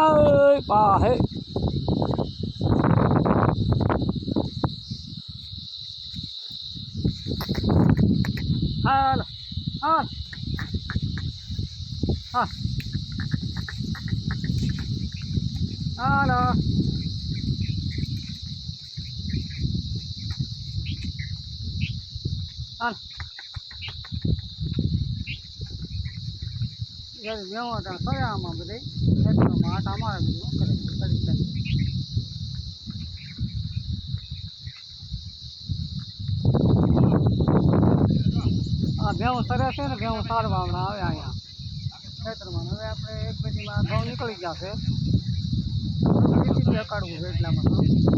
હાય પા હે હાલ હાલ હા હાલો હાલ જ્યારે વ્યવહાર હતા કરે આમાં બધે હાથ અમારે બધું કરે આ ભેવું સરે છે ને ભેવું સારવા હમણાં આવે અહીંયા ખેતરમાં હવે આપણે એક બધીમાં ઘઉં નીકળી ગયા છે કાઢવું છે એટલામાં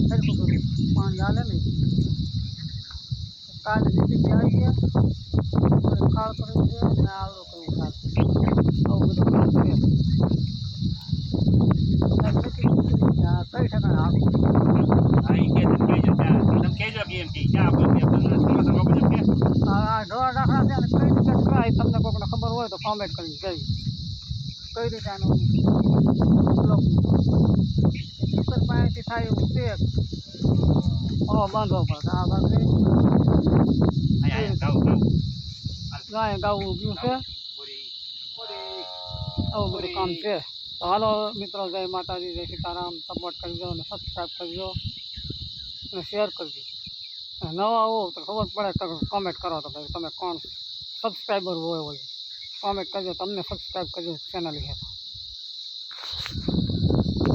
સરખું કરવું પાણી હાલે નહીં કાલે નીચે આવી ગયા ખાળ કરવું છે અને આવડો કરવું ખાલ આવું બધું કામ છે કઈ ઠેકાણે આવું હા ઢોળા દાખલા છે અને કઈ રીતે કરાય તમને કોઈને ખબર હોય તો કોમેન્ટ કરી કઈ રીતે આનું ઉપર પાસેથી થાય એવું છે બાંધવો પડે આ ભાગ ગાય ગાવું ઉગ્યું છે આવું બધું કામ છે તો હાલો મિત્રો જય માતાજી જય સીતારામ સપોર્ટ કરજો અને સબસ્ક્રાઈબ કરજો અને શેર કરજો નવા આવો તો ખબર પડે તો કોમેન્ટ કરો તો ભાઈ તમે કોણ સબસ્ક્રાઈબર હોય કોમેન્ટ કરજો તમને સબસ્ક્રાઈબ કરજો ચેનલ છે